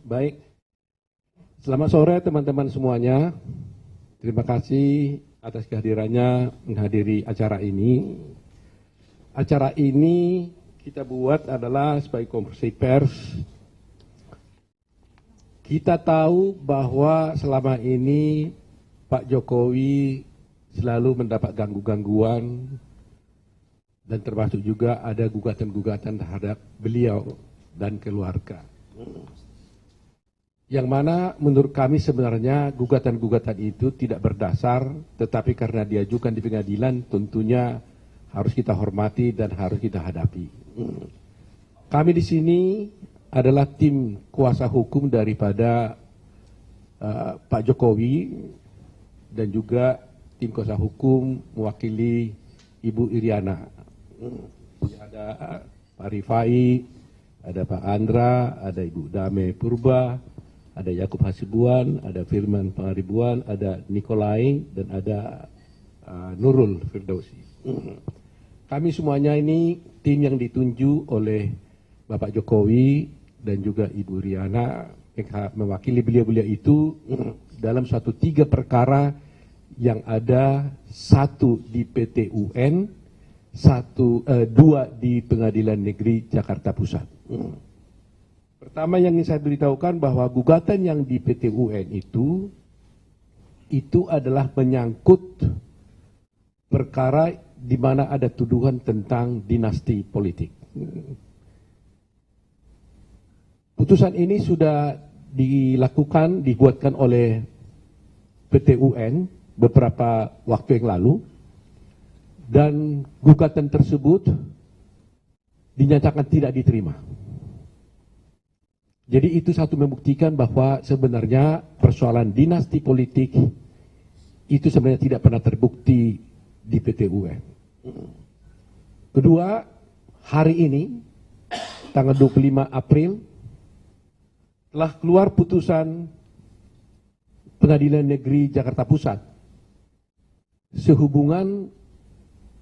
Baik, selamat sore teman-teman semuanya. Terima kasih atas kehadirannya menghadiri acara ini. Acara ini kita buat adalah sebagai konferensi pers. Kita tahu bahwa selama ini Pak Jokowi selalu mendapat gangguan dan termasuk juga ada gugatan-gugatan terhadap beliau dan keluarga. Yang mana menurut kami sebenarnya gugatan-gugatan itu tidak berdasar, tetapi karena diajukan di pengadilan tentunya harus kita hormati dan harus kita hadapi. Kami di sini adalah tim kuasa hukum daripada Pak Jokowi dan juga tim kuasa hukum mewakili Ibu Iriana. Ada Pak Rifai, ada Pak Andra, ada Ibu Dame Purba, ada Yakub Hasibuan, ada Firman Pangaribuan, ada Nikolai, dan ada Nurul Firdausi. Kami semuanya ini tim yang ditunjuk oleh Bapak Jokowi dan juga Ibu Riana mewakili beliau-beliau itu dalam suatu 3 perkara yang ada, 1 di PT UN, 2 di Pengadilan Negeri Jakarta Pusat. Pertama yang ingin saya beritahukan bahwa gugatan yang di PT UN itu adalah menyangkut perkara di mana ada tuduhan tentang dinasti politik. Putusan ini sudah dibuatkan oleh PT UN beberapa waktu yang lalu, dan gugatan tersebut dinyatakan tidak diterima. Jadi itu satu membuktikan bahwa sebenarnya persoalan dinasti politik itu sebenarnya tidak pernah terbukti di PT UN. Kedua, hari ini tanggal 25 April telah keluar putusan Pengadilan Negeri Jakarta Pusat sehubungan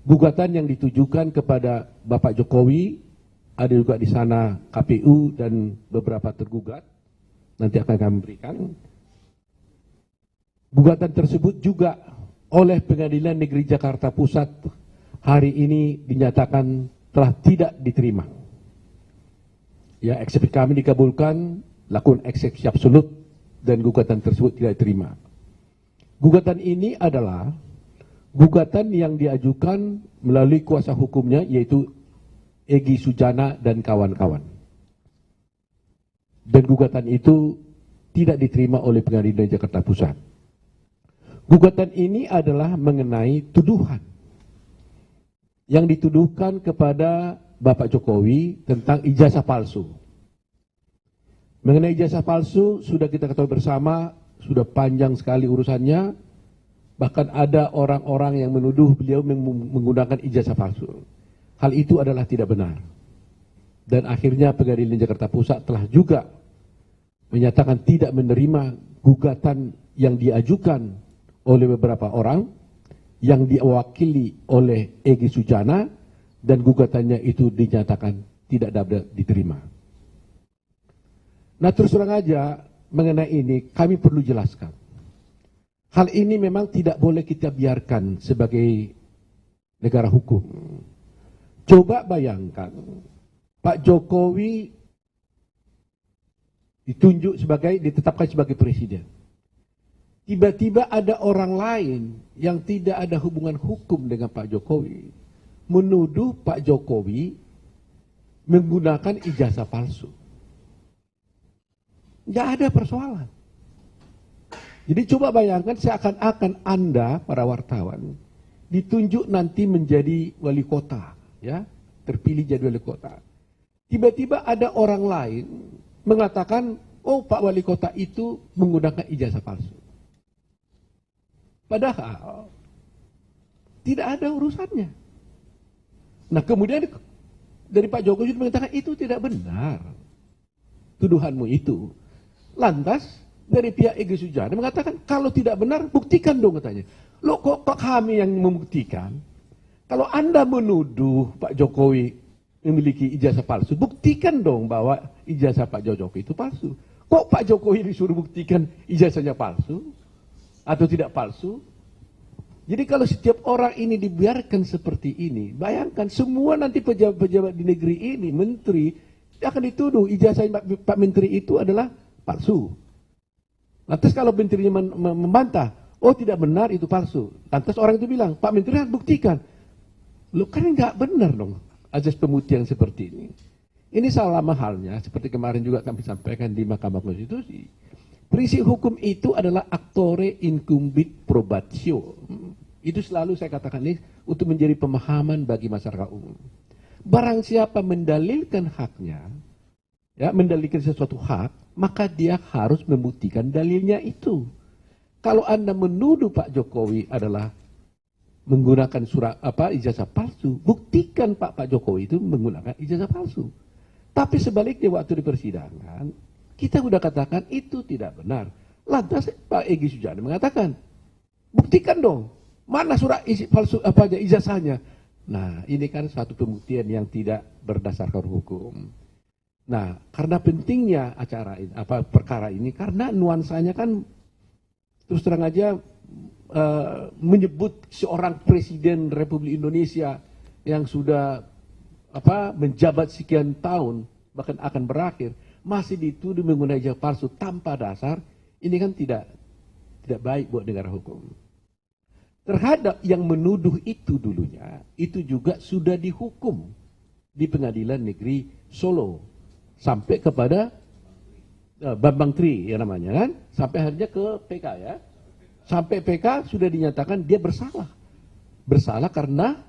gugatan yang ditujukan kepada Bapak Jokowi. Ada juga di sana KPU dan beberapa tergugat. Nanti akan kami berikan. Gugatan tersebut juga oleh Pengadilan Negeri Jakarta Pusat hari ini dinyatakan telah tidak diterima. Ya, eksepsi kami dikabulkan, lakukan eksepsi absolut dan gugatan tersebut tidak diterima. Gugatan ini adalah gugatan yang diajukan melalui kuasa hukumnya, yaitu Egy Sujana dan kawan-kawan. Dan gugatan itu tidak diterima oleh Pengadilan Jakarta Pusat. Gugatan ini adalah mengenai tuduhan yang dituduhkan kepada Bapak Jokowi tentang ijazah palsu. Mengenai ijazah palsu sudah kita ketahui bersama, sudah panjang sekali urusannya. Bahkan ada orang-orang yang menuduh beliau menggunakan ijazah palsu. Hal itu adalah tidak benar. Dan akhirnya Pengadilan Jakarta Pusat telah juga menyatakan tidak menerima gugatan yang diajukan oleh beberapa orang yang diwakili oleh Egy Sujana, dan gugatannya itu dinyatakan tidak dapat diterima. Nah, terus terang aja mengenai ini kami perlu jelaskan. Hal ini memang tidak boleh kita biarkan sebagai negara hukum. Coba bayangkan, Pak Jokowi ditetapkan sebagai presiden. Tiba-tiba ada orang lain yang tidak ada hubungan hukum dengan Pak Jokowi menuduh Pak Jokowi menggunakan ijazah palsu. Nggak ada persoalan. Jadi coba bayangkan seakan-akan Anda, para wartawan, ditunjuk nanti menjadi wali kota. Ya, terpilih jadi wali kota. Tiba-tiba ada orang lain mengatakan, oh Pak Wali Kota itu menggunakan ijazah palsu. Padahal tidak ada urusannya. Nah, kemudian dari Pak Jokowi mengatakan itu tidak benar tuduhanmu itu. Lantas dari pihak Egy Sujana mengatakan kalau tidak benar buktikan dong, katanya. Loh, kok kami yang membuktikan? Kalau Anda menuduh Pak Jokowi memiliki ijazah palsu, buktikan dong bahwa ijazah Pak Jokowi itu palsu. Kok Pak Jokowi disuruh buktikan ijazahnya palsu atau tidak palsu? Jadi kalau setiap orang ini dibiarkan seperti ini, bayangkan semua nanti pejabat-pejabat di negeri ini, menteri, akan dituduh ijazah Pak Menteri itu adalah palsu. Lantas kalau menterinya membantah, oh tidak benar itu palsu. Lantas orang itu bilang, Pak Menteri harus buktikan. Loh kan nggak benar dong azas pembuktian seperti ini. Ini sama halnya seperti kemarin juga kami sampaikan di Mahkamah Konstitusi. Prinsip hukum itu adalah actore incumbit probatio. Itu selalu saya katakan ini untuk menjadi pemahaman bagi masyarakat umum. Barang siapa mendalilkan haknya, ya, mendalilkan sesuatu hak, maka dia harus membuktikan dalilnya itu. Kalau Anda menuduh Pak Jokowi adalah menggunakan ijazah palsu, buktikan Pak Jokowi itu menggunakan ijazah palsu. Tapi sebaliknya waktu di persidangan, kita sudah katakan itu tidak benar. Lantas Pak Egy Sujana mengatakan, buktikan dong, mana surat palsu ijazahnya. Nah, ini kan satu pembuktian yang tidak berdasarkan hukum. Nah, karena pentingnya perkara ini, karena nuansanya kan terus terang aja menyebut seorang presiden Republik Indonesia yang sudah menjabat sekian tahun, bahkan akan berakhir, masih dituduh menggunakan ijazah palsu tanpa dasar, ini kan tidak baik buat negara hukum. Terhadap yang menuduh itu dulunya, itu juga sudah dihukum di Pengadilan Negeri Solo sampai kepada Bambang Tri yang namanya kan, sampai akhirnya ke PK ya. Sampai PK sudah dinyatakan dia bersalah. Bersalah karena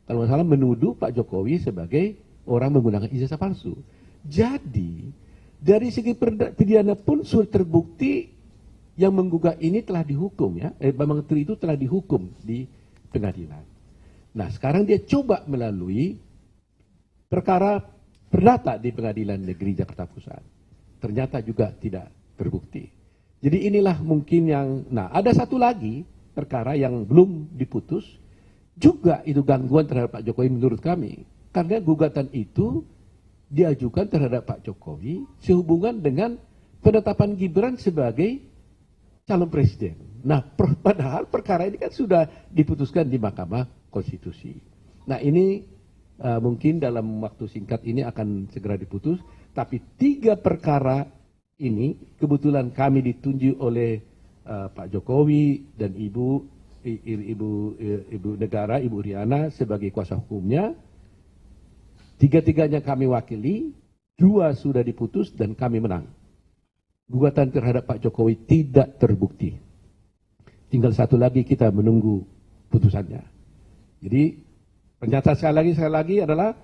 kalau nggak salah menuduh Pak Jokowi sebagai orang menggunakan ijazah palsu. Jadi dari segi pidana pun sudah terbukti yang menggugat ini telah dihukum ya. Bambang Tri itu telah dihukum di pengadilan. Nah sekarang dia coba melalui perkara perdata di Pengadilan Negeri Jakarta Pusat. Ternyata juga tidak terbukti. Jadi inilah mungkin yang, nah ada satu lagi perkara yang belum diputus, juga itu gangguan terhadap Pak Jokowi menurut kami. Karena gugatan itu diajukan terhadap Pak Jokowi sehubungan dengan penetapan Gibran sebagai calon presiden. Nah padahal perkara ini kan sudah diputuskan di Mahkamah Konstitusi. Nah ini mungkin dalam waktu singkat ini akan segera diputus, tapi 3 perkara ini kebetulan kami ditunjuk oleh Pak Jokowi dan Ibu Negara, Ibu Riana sebagai kuasa hukumnya. 3-tiganya kami wakili, 2 sudah diputus dan kami menang. Gugatan terhadap Pak Jokowi tidak terbukti. Tinggal 1 lagi kita menunggu putusannya. Jadi pernyataan sekali lagi adalah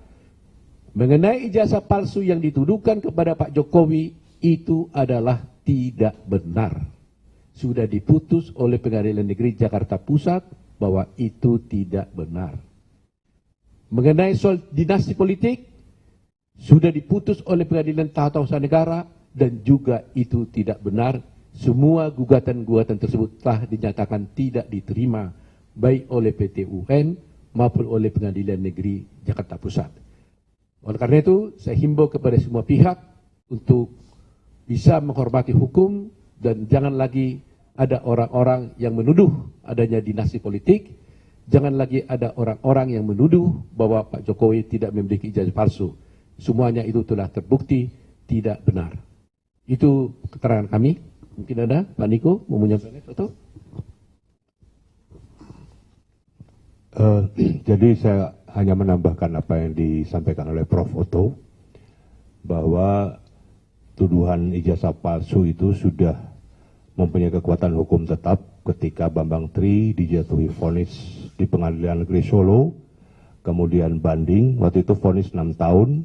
mengenai ijazah palsu yang dituduhkan kepada Pak Jokowi itu adalah tidak benar. Sudah diputus oleh Pengadilan Negeri Jakarta Pusat bahwa itu tidak benar. Mengenai soal dinasti politik, sudah diputus oleh Pengadilan Tata Usaha Negara dan juga itu tidak benar. Semua gugatan-gugatan tersebut telah dinyatakan tidak diterima baik oleh PT UN maupun oleh Pengadilan Negeri Jakarta Pusat. Oleh karena itu, saya himbau kepada semua pihak untuk bisa menghormati hukum dan jangan lagi ada orang-orang yang menuduh adanya dinasti politik. Jangan lagi ada orang-orang yang menuduh bahwa Pak Jokowi tidak memiliki ijazah palsu. Semuanya itu telah terbukti tidak benar. Itu keterangan kami. Mungkin ada Pak Niko mau menyampaikan sesuatu? Jadi saya hanya menambahkan apa yang disampaikan oleh Prof. Otto, bahwa tuduhan ijazah palsu itu sudah mempunyai kekuatan hukum tetap ketika Bambang Tri dijatuhi vonis di Pengadilan Negeri Solo, kemudian banding, waktu itu vonis 6 tahun,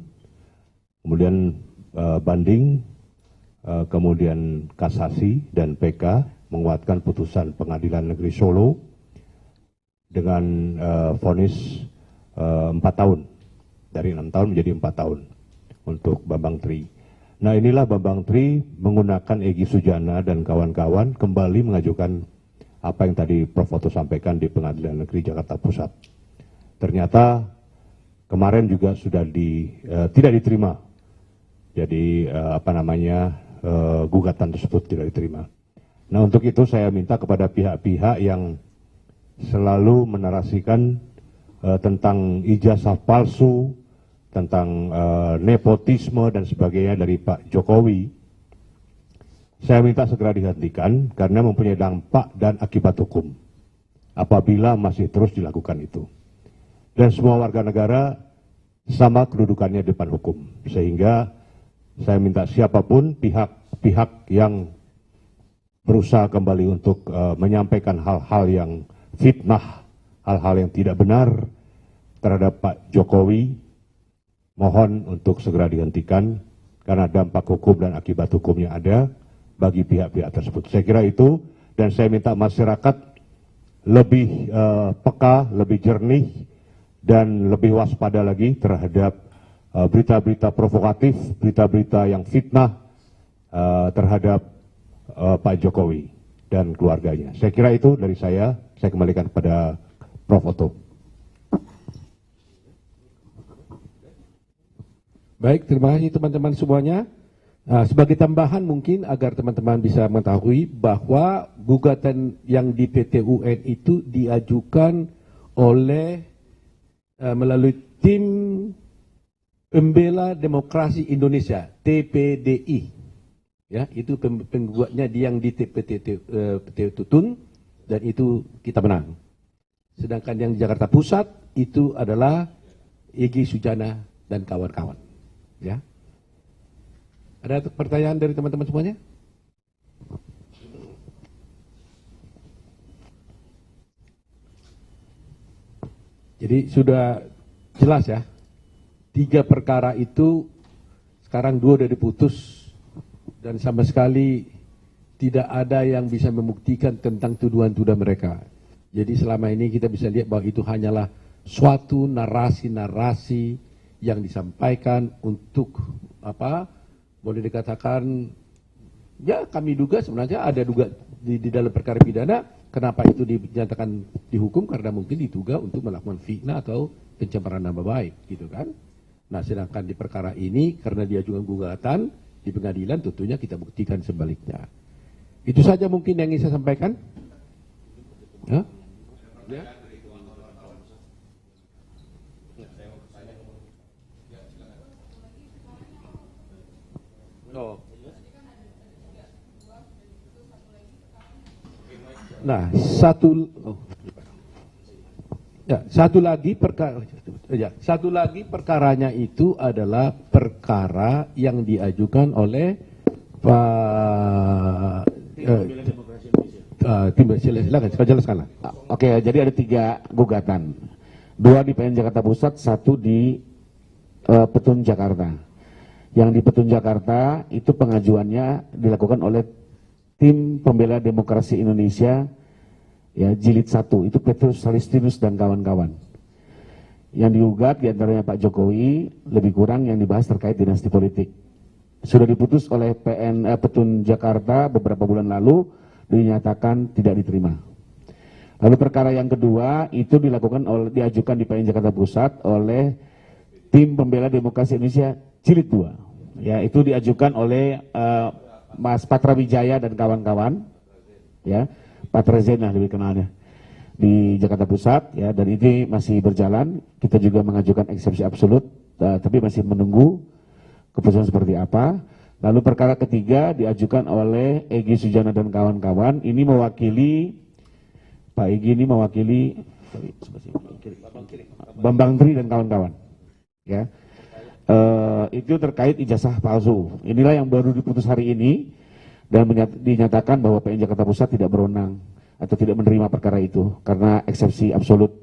kemudian banding, kemudian kasasi dan PK menguatkan putusan Pengadilan Negeri Solo dengan vonis 4 tahun, dari 6 tahun menjadi 4 tahun untuk Bambang Tri. Nah inilah Bambang Tri menggunakan Egy Sujana dan kawan-kawan kembali mengajukan apa yang tadi Prof. Otto sampaikan di Pengadilan Negeri Jakarta Pusat. Ternyata kemarin juga sudah tidak diterima. Jadi gugatan tersebut tidak diterima. Nah, untuk itu saya minta kepada pihak-pihak yang selalu menarasikan tentang ijazah palsu, tentang nepotisme dan sebagainya dari Pak Jokowi, saya minta segera dihentikan karena mempunyai dampak dan akibat hukum apabila masih terus dilakukan itu. Dan semua warga negara sama kedudukannya di depan hukum, sehingga saya minta siapapun pihak-pihak yang berusaha kembali untuk menyampaikan hal-hal yang fitnah, hal-hal yang tidak benar terhadap Pak Jokowi, mohon untuk segera dihentikan karena dampak hukum dan akibat hukumnya ada bagi pihak-pihak tersebut. Saya kira itu, dan saya minta masyarakat lebih peka, lebih jernih, dan lebih waspada lagi terhadap berita-berita provokatif, berita-berita yang fitnah terhadap Pak Jokowi dan keluarganya. Saya kira itu dari saya kembalikan kepada Prof. Otto. Baik, terima kasih teman-teman semuanya. Sebagai tambahan mungkin agar teman-teman bisa mengetahui bahwa gugatan yang di PT UN itu diajukan oleh melalui tim Pembela Demokrasi Indonesia, TPDI. Ya, itu penggugatnya yang di PT Tutun, dan itu kita menang. Sedangkan yang di Jakarta Pusat itu adalah Egy Sujana dan kawan-kawan. Ya. Ada pertanyaan dari teman-teman semuanya? Jadi sudah jelas ya, 3 perkara itu sekarang 2 sudah diputus dan sama sekali tidak ada yang bisa membuktikan tentang tuduhan-tuduhan mereka. Jadi selama ini kita bisa lihat bahwa itu hanyalah suatu narasi-narasi yang disampaikan untuk apa? Boleh dikatakan ya kami duga sebenarnya ada duga di dalam perkara pidana. Kenapa itu dinyatakan dihukum? Karena mungkin diduga untuk melakukan fitnah atau pencemaran nama baik, gitu kan? Nah, sedangkan di perkara ini karena diajukan gugatan di pengadilan, tentunya kita buktikan sebaliknya. Itu saja mungkin yang ingin saya sampaikan. Hah? Ya? Oh. Nah, satu lagi perkaranya itu adalah perkara yang diajukan oleh Pak silakan jelaskan. Oke, jadi ada 3 gugatan, 2 di PN Jakarta Pusat, 1 di Petun Jakarta. Yang di Petun Jakarta itu pengajuannya dilakukan oleh Tim Pembela Demokrasi Indonesia, ya, Jilid 1, itu Petrus Salistinus dan kawan-kawan. Yang digugat diantaranya Pak Jokowi, lebih kurang yang dibahas terkait dinasti politik. Sudah diputus oleh PN Petun Jakarta beberapa bulan lalu, dinyatakan tidak diterima. Lalu perkara yang kedua itu diajukan di PN Jakarta Pusat oleh Tim Pembela Demokrasi Indonesia Jilid 2. Ya, itu diajukan oleh Mas Patra Wijaya dan kawan-kawan, ya, Patra Zena lebih kenalnya, di Jakarta Pusat, ya, dan ini masih berjalan. Kita juga mengajukan eksepsi absolut, tapi masih menunggu keputusan seperti apa. Lalu perkara ketiga diajukan oleh Egy Sujana dan kawan-kawan. Ini mewakili Pak Egy, ini mewakili Bambang Tri dan kawan-kawan, ya. Itu terkait ijazah palsu. Inilah yang baru diputus hari ini dan dinyatakan bahwa PN Jakarta Pusat tidak berwenang atau tidak menerima perkara itu karena eksepsi absolut.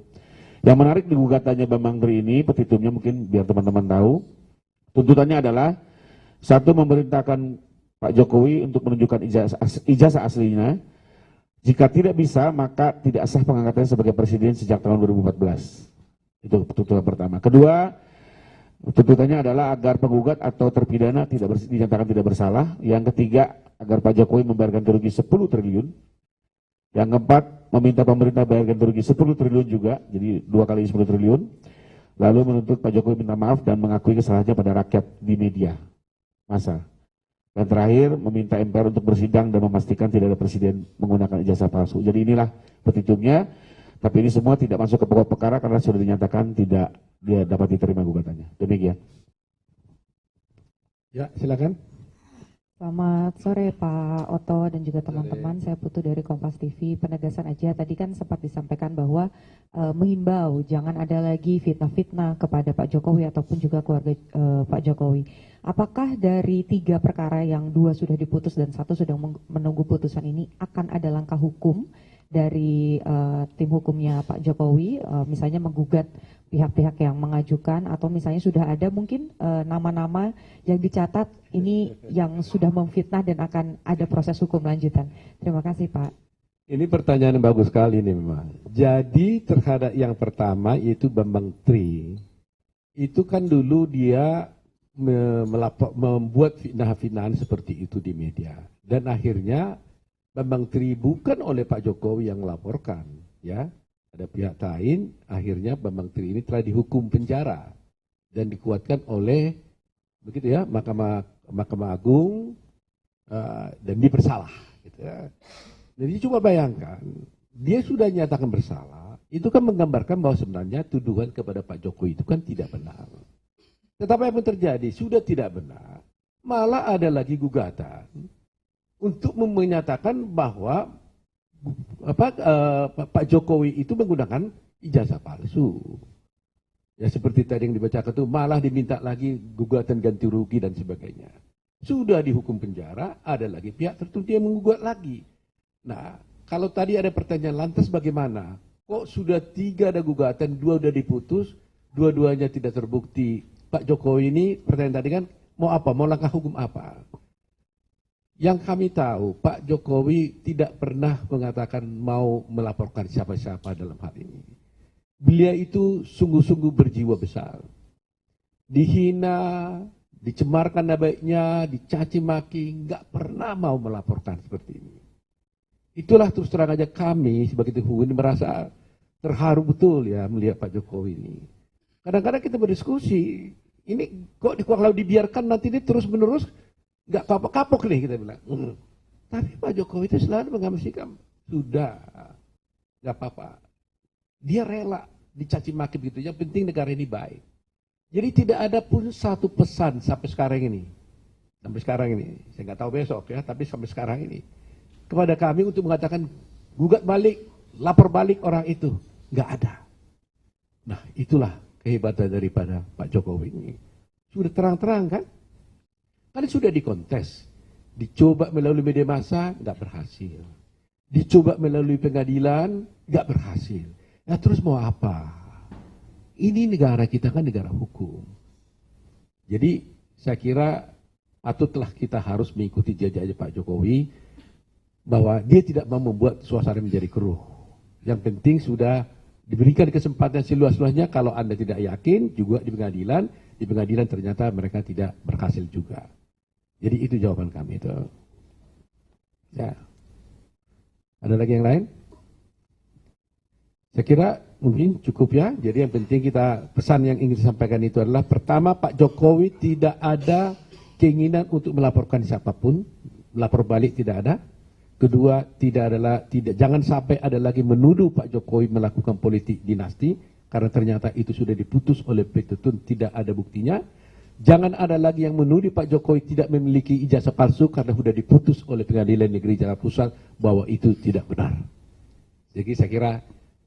Yang menarik di gugatannya Bambang Tri ini, petitumnya mungkin biar teman-teman tahu, tuntutannya adalah 1, memerintahkan Pak Jokowi untuk menunjukkan ijazah aslinya. Jika tidak bisa, maka tidak sah pengangkatannya sebagai presiden sejak tahun 2014. Itu tuntutan pertama. Kedua, tuntutannya adalah agar penggugat atau terpidana dinyatakan tidak bersalah. Yang ketiga, agar Pak Jokowi membayarkan kerugian 10 triliun. Yang keempat, meminta pemerintah bayarkan kerugian 10 triliun juga, jadi 2 kali 10 triliun. Lalu menuntut Pak Jokowi minta maaf dan mengakui kesalahannya pada rakyat di media massa. Dan terakhir, meminta MPR untuk bersidang dan memastikan tidak ada presiden menggunakan ijazah palsu. Jadi inilah petitumnya, tapi ini semua tidak masuk ke pokok perkara karena sudah dinyatakan tidak dia dapat diterima gugatannya. Demikian. Ya, silakan. Selamat sore Pak Oto dan juga teman-teman, saya Putu dari Kompas TV. Penegasan aja, tadi kan sempat disampaikan bahwa menghimbau jangan ada lagi fitnah-fitnah kepada Pak Jokowi ataupun juga keluarga Pak Jokowi. Apakah dari 3 perkara yang 2 sudah diputus dan 1 sedang menunggu putusan ini akan ada langkah hukum dari tim hukumnya Pak Jokowi, misalnya menggugat pihak-pihak yang mengajukan, atau misalnya sudah ada mungkin nama-nama yang dicatat ini yang sudah memfitnah dan akan ada proses hukum lanjutan. Terima kasih Pak. Ini pertanyaan yang bagus sekali nih memang. Jadi terhadap yang pertama yaitu Bambang Tri, itu kan dulu dia membuat fitnah-fitnahan seperti itu di media. Dan akhirnya Bambang Tri bukan oleh Pak Jokowi yang melaporkan, ya. Ada pihak lain, akhirnya Bambang Tri ini telah dihukum penjara dan dikuatkan oleh begitu ya Mahkamah Agung dan dipersalah. Gitu ya. Jadi coba bayangkan, dia sudah nyatakan bersalah, itu kan menggambarkan bahwa sebenarnya tuduhan kepada Pak Jokowi itu kan tidak benar. Tetapi apa yang terjadi? Sudah tidak benar, malah ada lagi gugatan untuk menyatakan bahwa Pak Jokowi itu menggunakan ijazah palsu. Ya seperti tadi yang dibacakan itu, malah diminta lagi gugatan ganti rugi dan sebagainya. Sudah dihukum penjara, ada lagi pihak tertentu yang menggugat lagi. Nah, kalau tadi ada pertanyaan lantas bagaimana? Kok sudah 3 ada gugatan, 2 sudah diputus, 2-duanya tidak terbukti. Pak Jokowi ini, pertanyaan tadi kan, mau apa? Mau langkah hukum apa? Yang kami tahu, Pak Jokowi tidak pernah mengatakan mau melaporkan siapa-siapa dalam hal ini. Beliau itu sungguh-sungguh berjiwa besar. Dihina, dicemarkan nama-baiknya, dicaci maki, nggak pernah mau melaporkan seperti ini. Itulah terus terang aja kami sebagai tim hukum ini merasa terharu betul ya melihat Pak Jokowi ini. Kadang-kadang kita berdiskusi, ini kok kalau dibiarkan nanti ini terus-menerus nggak kapok-kapok nih kita bilang. Tapi Pak Jokowi itu selalu mengambil sikap, sudah, nggak apa-apa. Dia rela dicaci maki begitu, yang penting negara ini baik. Jadi tidak ada pun satu pesan sampai sekarang ini. Saya nggak tahu besok ya, tapi sampai sekarang ini. Kepada kami untuk mengatakan, gugat balik, lapor balik orang itu. Nggak ada. Nah itulah kehebatan daripada Pak Jokowi ini. Sudah terang-terang kan? Kan sudah dikontes, dicoba melalui media massa, nggak berhasil. Dicoba melalui pengadilan, nggak berhasil. Ya terus mau apa? Ini negara kita kan negara hukum. Jadi saya kira patutlah kita harus mengikuti jejak Pak Jokowi, bahwa dia tidak mau membuat suasana menjadi keruh. Yang penting sudah diberikan kesempatan seluas-luasnya. Kalau Anda tidak yakin, juga di pengadilan ternyata mereka tidak berhasil juga. Jadi itu jawaban kami itu. Ya. Ada lagi yang lain? Saya kira mungkin cukup ya. Jadi yang penting kita, pesan yang ingin disampaikan itu adalah, pertama, Pak Jokowi tidak ada keinginan untuk melaporkan siapapun, melapor balik tidak ada. Kedua, jangan sampai ada lagi menuduh Pak Jokowi melakukan politik dinasti, karena ternyata itu sudah diputus oleh Petun, tidak ada buktinya. Jangan ada lagi yang menuduh Pak Jokowi tidak memiliki ijazah palsu, karena sudah diputus oleh Pengadilan Negeri Jakarta Pusat bahwa itu tidak benar. Jadi saya kira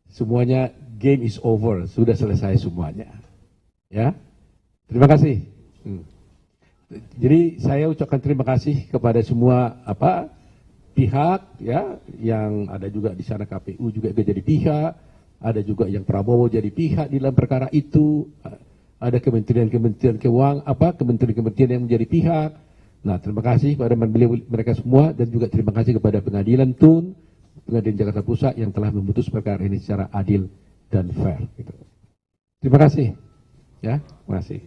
semuanya game is over, sudah selesai semuanya. Ya, terima kasih. Jadi saya ucapkan terima kasih kepada semua pihak ya, yang ada juga di sana KPU juga jadi pihak, ada juga yang Prabowo jadi pihak di dalam perkara itu. Ada kementerian keuangan, kementerian yang menjadi pihak. Nah, terima kasih kepada mereka semua, dan juga terima kasih kepada Pengadilan Tun, Pengadilan Jakarta Pusat yang telah memutus perkara ini secara adil dan fair. Gitu. Terima kasih. Ya, terima kasih.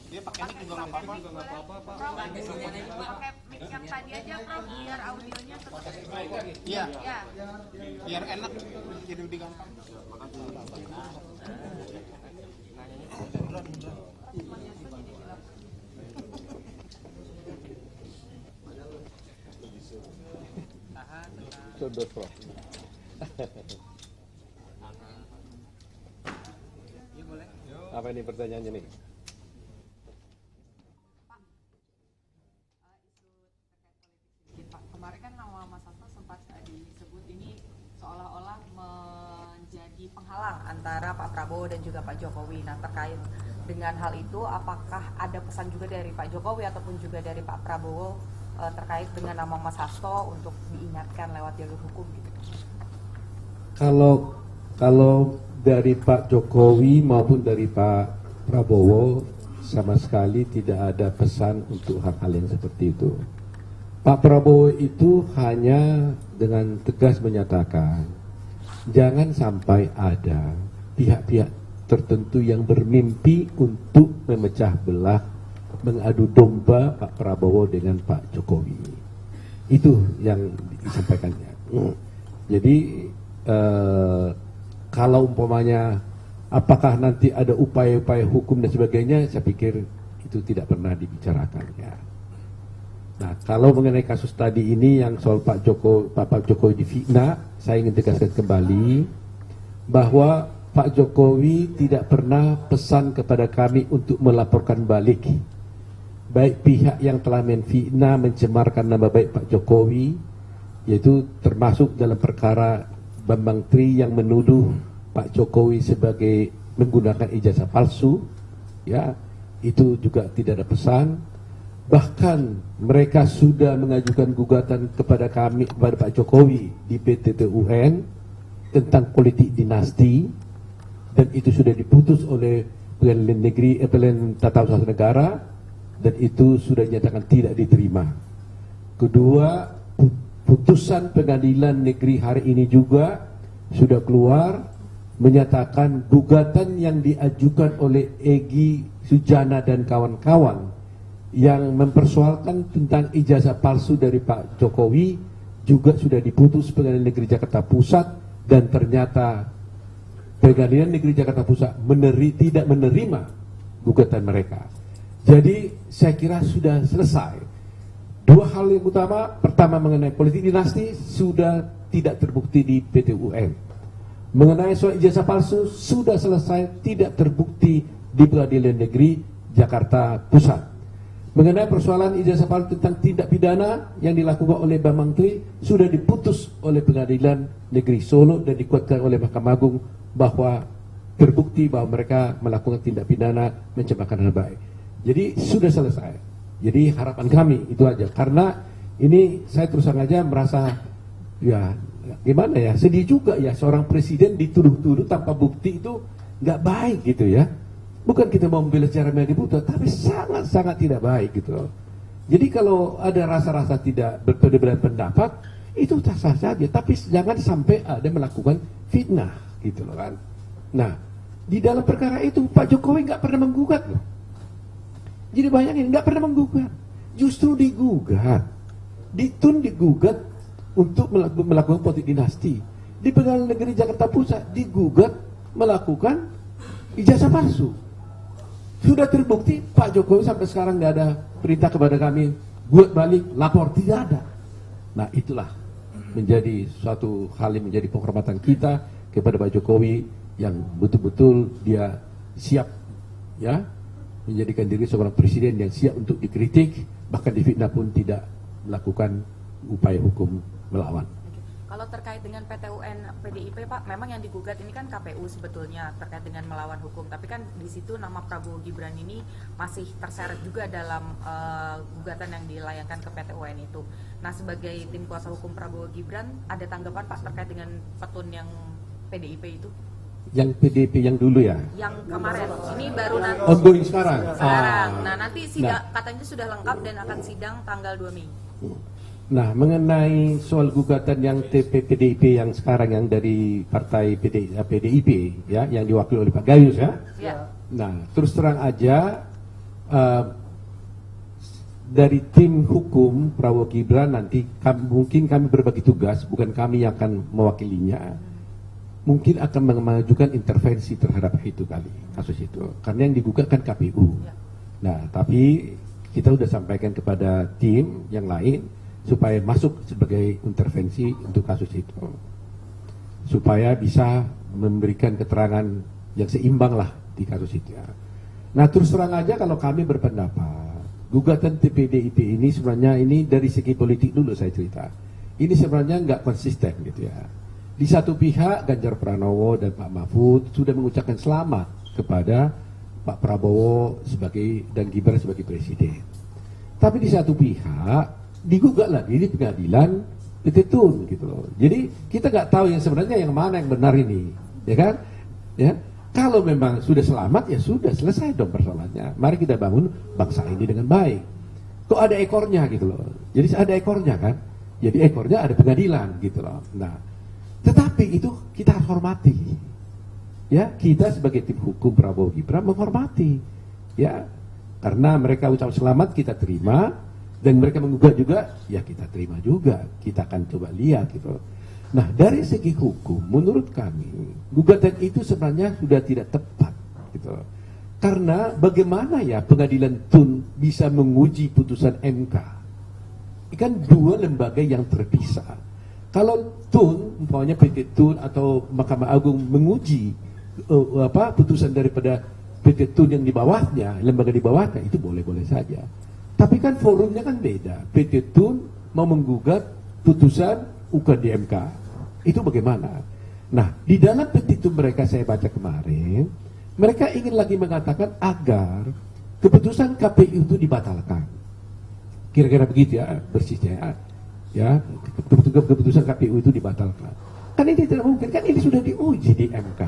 Dia pakai mic juga nggak apa-apa. Pakai mic yang tadi aja, Prof, biar audionya tetap. Iya. Ya. Biar enak, jadi lebih gampang. Apa ini pertanyaannya nih? Pak, kemarin kan nama Mas Hasto sempat disebut ini seolah-olah menjadi penghalang antara Pak Prabowo dan juga Pak Jokowi. Nah, terkait dengan hal itu, apakah ada pesan juga dari Pak Jokowi ataupun juga dari Pak Prabowo terkait dengan nama Mas Hasto untuk diingatkan lewat jalur hukum gitu? Kalau dari Pak Jokowi maupun dari Pak Prabowo sama sekali tidak ada pesan untuk hal-hal yang seperti itu. Pak Prabowo itu hanya dengan tegas menyatakan jangan sampai ada pihak-pihak tertentu yang bermimpi untuk memecah belah, mengadu domba Pak Prabowo dengan Pak Jokowi. Itu yang disampaikannya. Jadi kalau umpamanya apakah nanti ada upaya-upaya hukum dan sebagainya, saya pikir itu tidak pernah dibicarakan ya. Nah, kalau mengenai kasus tadi ini yang soal Pak Jokowi difitnah, saya ingin tegaskan kembali bahwa Pak Jokowi tidak pernah pesan kepada kami untuk melaporkan balik baik pihak yang telah menfitnah, mencemarkan nama baik Pak Jokowi, yaitu termasuk dalam perkara Bambang Tri yang menuduh Pak Jokowi sebagai menggunakan ijazah palsu, ya, itu juga tidak ada pesan. Bahkan mereka sudah mengajukan gugatan kepada kami, kepada Pak Jokowi di PT-TUN tentang politik dinasti, dan itu sudah diputus oleh Pengadilan Negeri, Pengadilan Tata Usaha Negara, dan itu sudah dinyatakan tidak diterima. Kedua, putusan Pengadilan Negeri hari ini juga sudah keluar menyatakan gugatan yang diajukan oleh Egy Sujana dan kawan-kawan yang mempersoalkan tentang ijazah palsu dari Pak Jokowi juga sudah diputus Pengadilan Negeri Jakarta Pusat, dan ternyata Pengadilan Negeri Jakarta Pusat tidak menerima gugatan mereka. Jadi saya kira sudah selesai. Dua hal yang utama, pertama mengenai politik dinasti sudah tidak terbukti di PT-UN. Mengenai soal ijazah palsu sudah selesai, tidak terbukti di Pengadilan Negeri Jakarta Pusat. Mengenai persoalan ijazah palsu tentang tindak pidana yang dilakukan oleh Bambang Tri sudah diputus oleh Pengadilan Negeri Solo dan dikuatkan oleh Mahkamah Agung bahwa terbukti bahwa mereka melakukan tindak pidana mencemarkan nama baik. Jadi sudah selesai. Jadi harapan kami itu aja, karena ini saya terus terang aja merasa ya gimana ya, sedih juga ya seorang presiden dituduh-tuduh tanpa bukti, itu nggak baik gitu ya. Bukan kita mau membela secara media, tapi sangat-sangat tidak baik gitu loh. Jadi kalau ada rasa-rasa tidak berbeda pendapat, itu sah-sah saja, tapi jangan sampai ada melakukan fitnah gitu loh kan. Nah, di dalam perkara itu Pak Jokowi nggak pernah menggugat loh. Jadi bayangin, nggak pernah menggugat, justru digugat, digugat untuk melakukan politik dinasti. Di Pengadilan Negeri Jakarta Pusat digugat melakukan ijazah palsu. Sudah terbukti, Pak Jokowi sampai sekarang nggak ada perintah kepada kami buat balik, lapor, tidak ada. Nah, itulah menjadi suatu hal yang menjadi penghormatan kita kepada Pak Jokowi yang betul-betul dia siap ya menjadikan diri seorang presiden yang siap untuk dikritik, bahkan difitnah pun tidak melakukan upaya hukum melawan. Kalau terkait dengan PT-UN PDIP, Pak, memang yang digugat ini kan KPU sebetulnya terkait dengan melawan hukum, tapi kan di situ nama Prabowo Gibran ini masih terseret juga dalam gugatan yang dilayangkan ke PT-UN itu. Nah, sebagai tim kuasa hukum Prabowo Gibran, ada tanggapan Pak terkait dengan petun yang PDIP itu? Yang PDIP yang dulu ya? Yang kemarin, ini baru nanti. Ongoing sekarang? Sekarang. Nah, nanti sidang katanya sudah lengkap dan akan sidang tanggal 2 Mei. Nah, mengenai soal gugatan yang PDIP yang sekarang yang dari partai PDIP ya, yang diwakili oleh Pak Gayus ya. Ya. Nah, terus terang aja dari tim hukum Prabowo Gibran nanti mungkin kami berbagi tugas, bukan kami yang akan mewakilinya. Mungkin akan mengajukan intervensi terhadap itu kali kasus itu, karena yang digugat kan KPU. Nah, tapi kita sudah sampaikan kepada tim yang lain supaya masuk sebagai intervensi untuk kasus itu, supaya bisa memberikan keterangan yang seimbang lah di kasus itu ya. Nah, terus terang aja kalau kami berpendapat gugatan PDIP ini sebenarnya ini dari segi politik dulu saya cerita, ini sebenarnya nggak konsisten gitu ya. Di satu pihak Ganjar Pranowo dan Pak Mahfud sudah mengucapkan selamat kepada Pak Prabowo dan Gibran sebagai presiden, tapi di satu pihak digugat lagi di pengadilan Petitun gitu loh. Jadi kita nggak tahu yang sebenarnya yang mana yang benar ini, ya kan? Ya, kalau memang sudah selamat ya sudah selesai dong persoalannya. Mari kita bangun bangsa ini dengan baik. Kok ada ekornya gitu loh? Jadi ada ekornya kan? Jadi ekornya ada pengadilan gitu loh. Nah, tetapi itu kita harus hormati. Ya, kita sebagai tim hukum Prabowo Gibran menghormati. Ya, karena mereka ucap selamat kita terima. Dan mereka menggugat juga, ya kita terima juga, kita akan coba lihat gitu. Nah, dari segi hukum, menurut kami gugatan itu sebenarnya sudah tidak tepat gitu. Karena bagaimana ya pengadilan TUN bisa menguji putusan MK? Kan dua lembaga yang terpisah. Kalau TUN, umpamanya PT TUN atau Mahkamah Agung menguji putusan daripada PT TUN yang di bawahnya, lembaga di bawahnya, itu boleh-boleh saja. Tapi kan forumnya kan beda. PT TUN mau menggugat putusan UK di MK. Itu bagaimana? Nah, di dalam petitum mereka saya baca kemarin, mereka ingin lagi mengatakan agar keputusan KPU itu dibatalkan. Kira-kira begitu ya, bersihnya ya. Keputusan KPU itu dibatalkan. Kan ini tidak mungkin, kan ini sudah diuji di MK.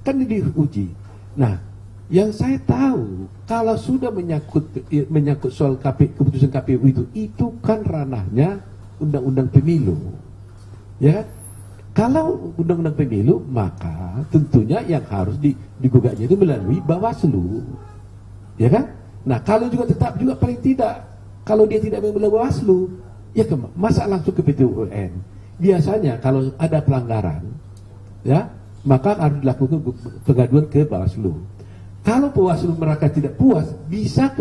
Kan ini diuji. Nah, yang saya tahu kalau sudah menyangkut soal keputusan KPU itu kan ranahnya undang-undang pemilu, ya. Kalau undang-undang pemilu maka tentunya yang harus digugatnya itu melalui Bawaslu, ya kan? Nah, kalau juga tetap juga paling tidak kalau dia tidak melalui Bawaslu, ya masa langsung ke PT UN. Biasanya kalau ada pelanggaran, ya maka harus dilakukan pengaduan ke Bawaslu. Kalau Bawaslu mereka tidak puas, bisa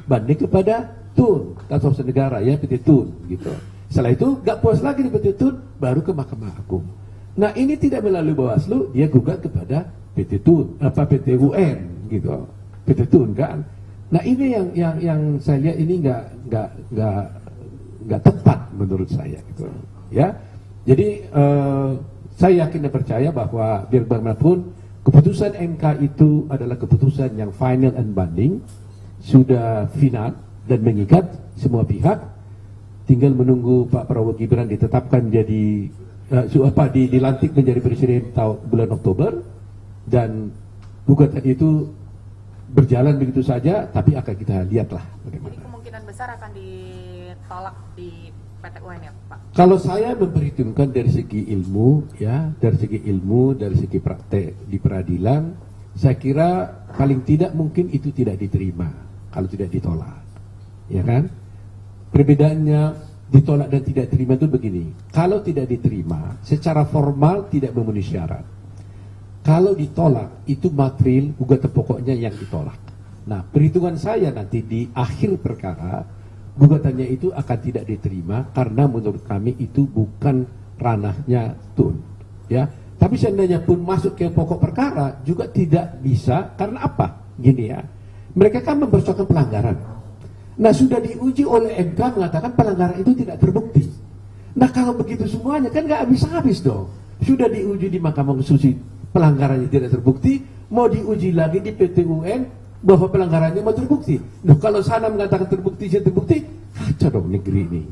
banding kepada TUN, Tata Usaha Negara ya, PT TUN gitu. Setelah itu nggak puas lagi di PT TUN, baru ke Mahkamah Agung. Nah, ini tidak melalui Bawaslu, dia gugat kepada PT TUN, PT UN gitu, PT TUN kan. Nah, ini yang saya lihat ini nggak tepat menurut saya gitu ya. Jadi saya yakin dan percaya bahwa biar bagaimanapun keputusan MK itu adalah keputusan yang final and binding, sudah final dan mengikat semua pihak. Tinggal menunggu Pak Prabowo Gibran ditetapkan jadi dilantik menjadi presiden bulan Oktober, dan gugatan itu berjalan begitu saja. Tapi akan kita lihatlah bagaimana. Jadi kemungkinan besar akan ditolak di PT UN ya, Pak? Kalau saya memperhitungkan dari segi ilmu, ya, dari segi praktek di peradilan, saya kira paling tidak mungkin itu tidak diterima kalau tidak ditolak, ya kan? Perbedaannya ditolak dan tidak diterima itu begini. Kalau tidak diterima, secara formal tidak memenuhi syarat. Kalau ditolak, itu material gugatan pokoknya yang ditolak. Nah, perhitungan saya nanti di akhir perkara, gugatannya itu akan tidak diterima karena menurut kami itu bukan ranahnya TUN, ya. Tapi seandainya pun masuk ke pokok perkara juga tidak bisa. Karena apa? Gini ya, mereka kan mempersoalkan pelanggaran. Nah, sudah diuji oleh MK mengatakan pelanggaran itu tidak terbukti. Nah, kalau begitu semuanya kan nggak habis-habis dong. Sudah diuji di Mahkamah Konstitusi pelanggarannya tidak terbukti, mau diuji lagi di PT UN bahwa pelanggarannya mau terbukti. Nah, kalau sana mengatakan terbukti, kacau dong negeri ini,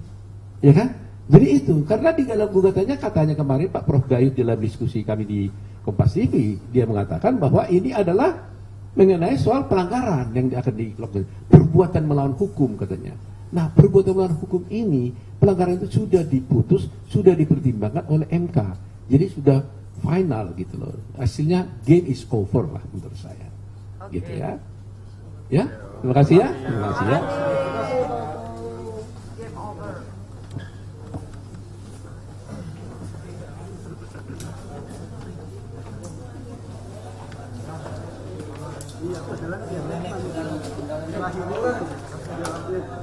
ya kan? Jadi itu, karena di dalam gugatannya katanya kemarin Pak Prof Gayus dalam diskusi kami di Kompas TV, dia mengatakan bahwa ini adalah mengenai soal pelanggaran yang akan dilakukan, perbuatan melawan hukum katanya. Nah, perbuatan melawan hukum ini, pelanggaran itu sudah diputus, sudah dipertimbangkan oleh MK. Jadi sudah final gitu loh. Hasilnya game is over lah menurut saya. Gitu ya. Ya, terima kasih ya. Terima kasih ya. Game over. Iya, terakhir